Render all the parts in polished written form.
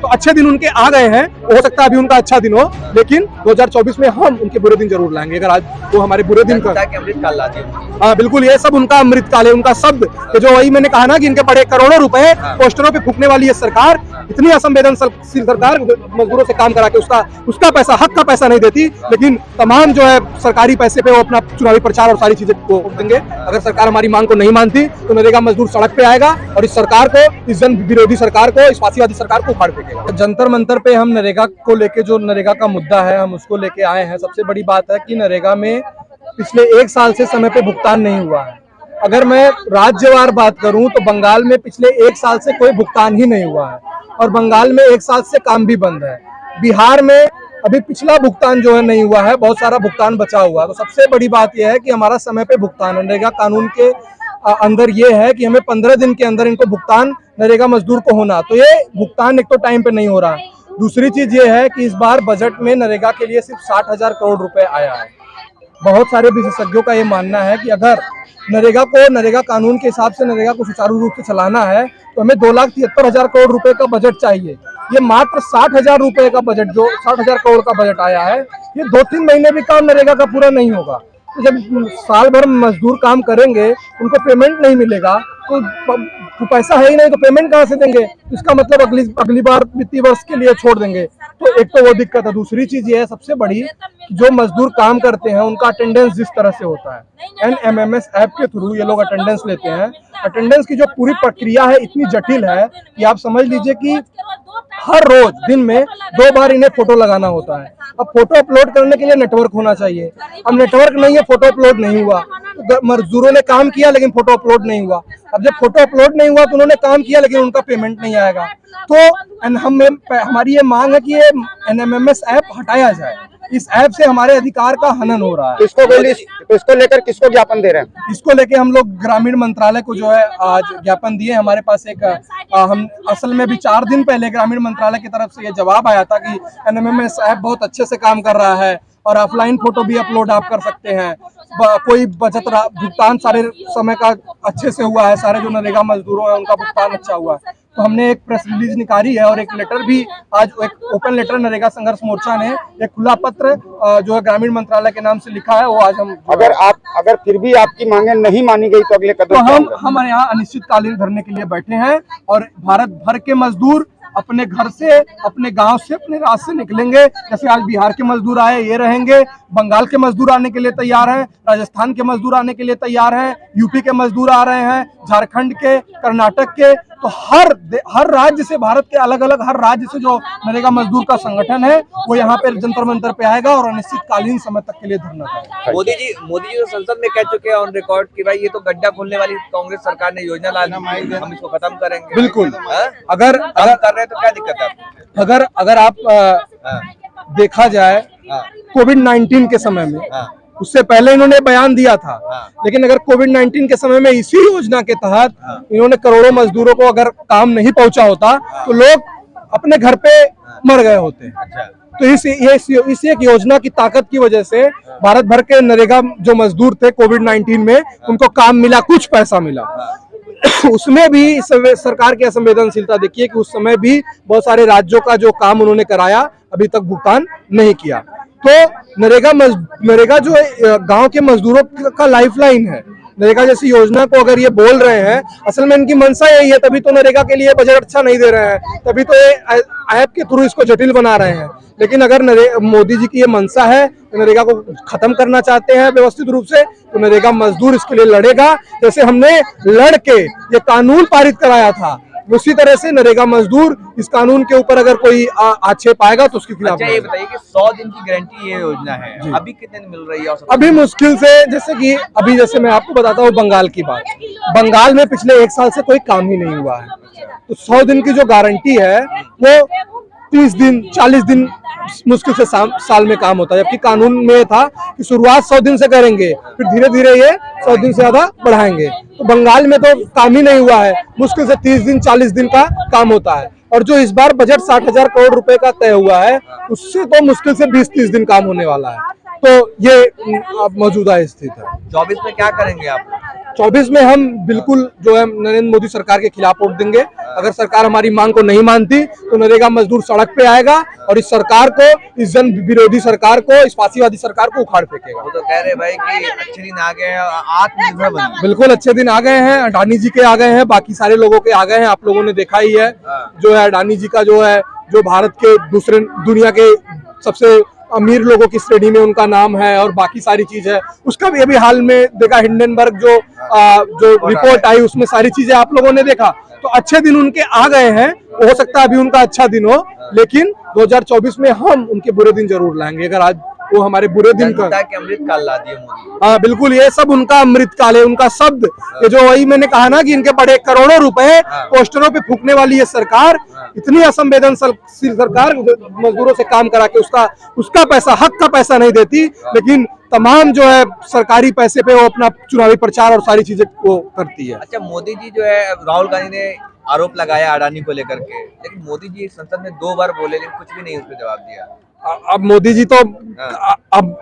तो अच्छे दिन उनके आ गए हैं, हो सकता है अभी उनका अच्छा दिन हो, लेकिन 2024 में हम उनके बुरे दिन जरूर लाएंगे। अगर आज वो हमारे बुरे दिन का अमृत काल ला दिया। हाँ बिल्कुल, ये सब उनका अमृत काल है, उनका शब्द जो वही मैंने कहा ना कि इनके बड़े करोड़ों रुपए पोस्टरों पे फूकने वाली ये सरकार, इतनी असंवेदनशील सरकार, मजदूरों से काम करा के उसका पैसा, हक का पैसा नहीं देती, लेकिन तमाम जो है सरकारी पैसे पे वो अपना चुनावी प्रचार और सारी चीजें को देंगे। अगर सरकार हमारी मांग को नहीं मानती तो नरेगा मजदूर सड़क पे आएगा और इस सरकार को, इस जन विरोधी सरकार को, इस फांसीवादी सरकार को उखाड़ फेंकेगा। जंतर मंतर पे हम नरेगा को लेके, जो नरेगा का मुद्दा है, हम उसको लेके आए हैं। सबसे बड़ी बात है कि नरेगा में पिछले 1 साल से समय पे भुगतान नहीं हुआ है। अगर मैं राज्यवार बात करूं तो बंगाल में पिछले 1 साल से कोई भुगतान ही नहीं हुआ है और बंगाल में 1 साल से काम भी बंद है। बिहार में अभी पिछला भुगतान जो है नहीं हुआ है, बहुत सारा भुगतान बचा हुआ है। तो सबसे बड़ी बात यह है कि हमारा समय पे भुगतान, नरेगा कानून के अंदर ये है कि हमें 15 दिन के अंदर इनको भुगतान नरेगा मजदूर को होना, तो ये भुगतान एक तो टाइम पे नहीं हो रहा। दूसरी चीज ये है कि इस बार बजट में नरेगा के लिए सिर्फ 60,000 करोड़ रुपए आया है। बहुत सारे विशेषज्ञों का ये मानना है कि अगर नरेगा कानून के हिसाब से नरेगा को सुचारू रूप से चलाना है तो हमें 2,73,000 करोड़ रुपए का बजट चाहिए। ये मात्र 60,000 रुपए का बजट, जो 60,000 करोड़ का बजट आया है, ये 2-3 महीने भी काम नरेगा का पूरा नहीं होगा। तो जब साल भर मजदूर काम करेंगे, उनको पेमेंट नहीं मिलेगा तो पैसा है ही नहीं, तो पेमेंट कहाँ से देंगे? इसका मतलब अगली बार वित्तीय वर्ष के लिए छोड़ देंगे। तो एक तो वो दिक्कत है। दूसरी चीज ये है सबसे बड़ी, जो मजदूर काम करते हैं उनका अटेंडेंस जिस तरह से होता है, NMMS ऐप के थ्रू ये लोग अटेंडेंस लेते हैं। अटेंडेंस की जो पूरी प्रक्रिया है इतनी जटिल है कि आप समझ लीजिए कि हर रोज दिन में 2 बार इन्हें फोटो लगाना होता है। अब फोटो अपलोड करने के लिए नेटवर्क होना चाहिए, अब नेटवर्क नहीं है, फोटो अपलोड नहीं हुआ। मजदूरों ने काम किया लेकिन फोटो अपलोड नहीं हुआ। अब जब फोटो अपलोड नहीं हुआ तो उन्होंने काम किया लेकिन उनका पेमेंट नहीं आएगा। तो हमारी ये मांग है कि ये NMMS ऐप हटाया जाए। इस ऐप से हमारे अधिकार का हनन हो रहा है। इसको लेकर किसको ज्ञापन दे रहे हैं? इसको लेके हम लोग ग्रामीण मंत्रालय को जो है आज ज्ञापन दिए। हमारे पास एक हम असल में भी 4 दिन पहले ग्रामीण मंत्रालय की तरफ से ये जवाब आया था कि NMMS ऐप बहुत अच्छे से काम कर रहा है और ऑफलाइन फोटो भी अपलोड आप कर सकते हैं, कोई बचत भुगतान सारे समय का अच्छे से हुआ है, सारे जो नरेगा मजदूरों हैं उनका भुगतान अच्छा हुआ है। तो हमने एक प्रेस रिलीज निकाली है और एक लेटर भी आज, एक ओपन लेटर नरेगा संघर्ष मोर्चा ने एक खुला पत्र जो है ग्रामीण मंत्रालय के नाम से लिखा है, वो आज हम, अगर फिर भी आपकी मांगे नहीं मानी गई तो अगले कदम तो हम यहाँ अनिश्चितकालीन धरने के लिए बैठे हैं और भारत भर के मजदूर अपने घर से, अपने गांव से, अपने राज्य से निकलेंगे। जैसे आज बिहार के मजदूर आए, ये रहेंगे, बंगाल के मजदूर आने के लिए तैयार हैं, राजस्थान के मजदूर आने के लिए तैयार हैं, यूपी के मजदूर आ रहे हैं, झारखंड के, कर्नाटक के। तो हर राज्य से, भारत के अलग अलग हर राज्य से जो नरेगा मजदूर का संगठन है वो यहाँ पे जंतर मंतर पे आएगा और अनिश्चितकालीन समय तक के लिए धरना देगा। मोदी जी तो संसद में कह चुके हैं ऑन रिकॉर्ड कि भाई ये तो गड्ढा खोलने वाली कांग्रेस सरकार ने योजना ला दी, हम इसको खत्म करेंगे। बिल्कुल। अगर कर रहे हैं तो क्या दिक्कत है आपको? अगर आप देखा जाए कोविड-19 के समय में, उससे पहले इन्होंने बयान दिया था, लेकिन अगर कोविड-19 के समय में इसी योजना के तहत इन्होंने करोड़ों मजदूरों को अगर काम नहीं पहुंचा होता तो लोग अपने घर पे मर गए होते। तो इस एक योजना की ताकत की वजह से भारत भर के नरेगा जो मजदूर थे कोविड-19 में, उनको काम मिला, कुछ पैसा मिला। उसमें भी सरकार की असंवेदनशीलता देखिए कि उस समय भी बहुत सारे राज्यों का जो काम उन्होंने कराया अभी तक भुगतान नहीं किया। तो नरेगा जो गांव के मजदूरों का लाइफलाइन है, नरेगा जैसी योजना को अगर ये बोल रहे हैं, असल में इनकी मंशा यही है, तभी तो नरेगा के लिए बजट अच्छा नहीं दे रहे हैं, तभी तो ये ऐप के थ्रू इसको जटिल बना रहे हैं। लेकिन अगर मोदी जी की ये मंशा है, नरेगा को खत्म करना चाहते हैं व्यवस्थित रूप से, तो नरेगा मजदूर इसके लिए लड़ेगा। जैसे हमने लड़ के ये कानून पारित कराया था, उसी तरह से नरेगा मजदूर इस कानून के ऊपर अगर कोई आक्षेप आएगा तो उसके खिलाफ। अच्छा ये बताइए कि 100 दिन की गारंटी ये योजना है, अभी कितने दिन मिल रही है? अभी मुश्किल से, जैसे मैं आपको बताता हूँ बंगाल की बात, बंगाल में पिछले 1 साल से कोई काम ही नहीं हुआ है। तो 100 दिन की जो गारंटी है वो 30 दिन 40 दिन मुश्किल से साल में काम होता है, जबकि कानून में था कि शुरुआत 100 दिन से करेंगे, फिर धीरे धीरे ये 100 दिन से ज्यादा बढ़ाएंगे। तो बंगाल में तो काम ही नहीं हुआ है, मुश्किल से 30 दिन 40 दिन का काम होता है। और जो इस बार बजट 60,000 करोड़ रुपए का तय हुआ है, उससे तो मुश्किल से 20-30 दिन काम होने वाला है। तो ये मौजूदा स्थिति है। 24 में क्या करेंगे आप? 2024 में हम बिल्कुल जो है नरेंद्र मोदी सरकार के खिलाफ वोट देंगे। अगर सरकार हमारी मांग को नहीं मानती तो नरेगा मजदूर सड़क पे आएगा और इस सरकार को, इस जन विरोधी सरकार को, इस फांसीवादी सरकार को उखाड़ फेंकेगा। वो तो कह रहे भाई कि अच्छे दिन आ गए हैं, आत्मनिर्भर बनिए। बिल्कुल अच्छे दिन आ गए हैं, अडानी जी के आ गए हैं, बाकी सारे लोगों के आ गए हैं। आप लोगों ने देखा ही है जो है अडानी जी का जो भारत के दूसरे दुनिया के सबसे अमीर लोगों की श्रेणी में उनका नाम है और बाकी सारी चीज है। उसका भी अभी हाल में देखा, हिंडनबर्ग जो रिपोर्ट आई उसमें सारी चीजें आप लोगों ने देखा। तो अच्छे दिन उनके आ गए हैं, हो सकता है अभी उनका अच्छा दिन हो, लेकिन 2024 में हम उनके बुरे दिन जरूर लाएंगे। अगर आज वो हमारे बुरे दिन का अमृत काल ला दिए मोदी। हाँ बिल्कुल, ये सब उनका अमृत काल है, उनका शब्द। ये जो वही मैंने कहा ना कि इनके बड़े करोड़ों रुपए पोस्टरों पे फूकने वाली ये सरकार, इतनी असंवेदनशील सरकार, मजदूरों से काम करा के उसका पैसा, हक का पैसा नहीं देती, लेकिन तमाम जो है सरकारी पैसे पे वो अपना चुनावी प्रचार और सारी चीजें वो करती है। अच्छा, मोदी जी जो है, राहुल गांधी ने आरोप लगाया अडानी को लेकर के, लेकिन मोदी जी संसद में 2 बार बोले लेकिन कुछ भी नहीं उस पर जवाब दिया। अब मोदी जी तो अब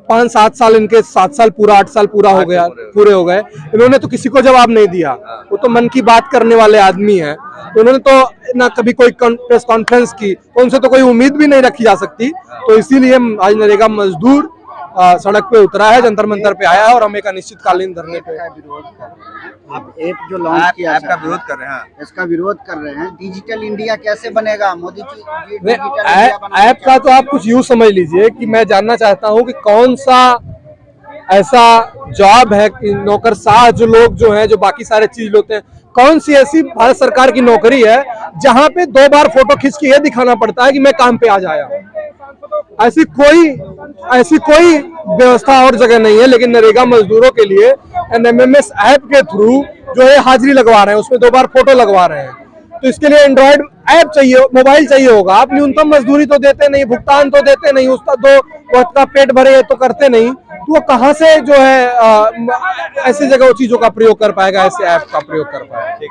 5-7 साल, इनके 7 साल पूरा, 8 साल पूरे हो गए, इन्होंने तो किसी को जवाब नहीं दिया। वो तो मन की बात करने वाले आदमी हैं, उन्होंने तो ना कभी कोई प्रेस कॉन्फ्रेंस की, तो उनसे तो कोई उम्मीद भी नहीं रखी जा सकती। तो इसीलिए आज नरेगा मजदूर सड़क पे उतरा है, जंतर मंतर पे आया है और हम एक अनिश्चितकालीन धरने पे आप ऐप जो लॉन्च किया, ऐप का विरोध कर रहे हैं, इसका विरोध कर रहे हैं। डिजिटल इंडिया कैसे बनेगा मोदी जी? ऐप का तो आप कुछ यूं समझ लीजिए कि मैं जानना चाहता हूं कि कौन सा ऐसा जॉब है कि नौकरशाह जो लोग जो हैं, जो बाकी सारे चीज होते हैं, कौन सी ऐसी भारत सरकार की नौकरी है जहां पे 2 बार फोटो खींच के ये दिखाना पड़ता है कि मैं काम पे आज आया हूं। ऐसी कोई व्यवस्था और जगह नहीं है। लेकिन नरेगा मजदूरों के लिए NMMS ऐप के थ्रू जो है हाजिरी लगवा रहे हैं, उसमें 2 बार फोटो लगवा रहे हैं। तो इसके लिए एंड्रॉइड ऐप चाहिए, मोबाइल चाहिए होगा। आप न्यूनतम मजदूरी तो देते नहीं, भुगतान तो देते नहीं, उसका 2 वक्त का पेट भरे तो करते नहीं, तो वो कहाँ से जो है ऐसी जगह वो चीजों का प्रयोग कर पाएगा, ऐसे ऐप का प्रयोग कर पाएगा।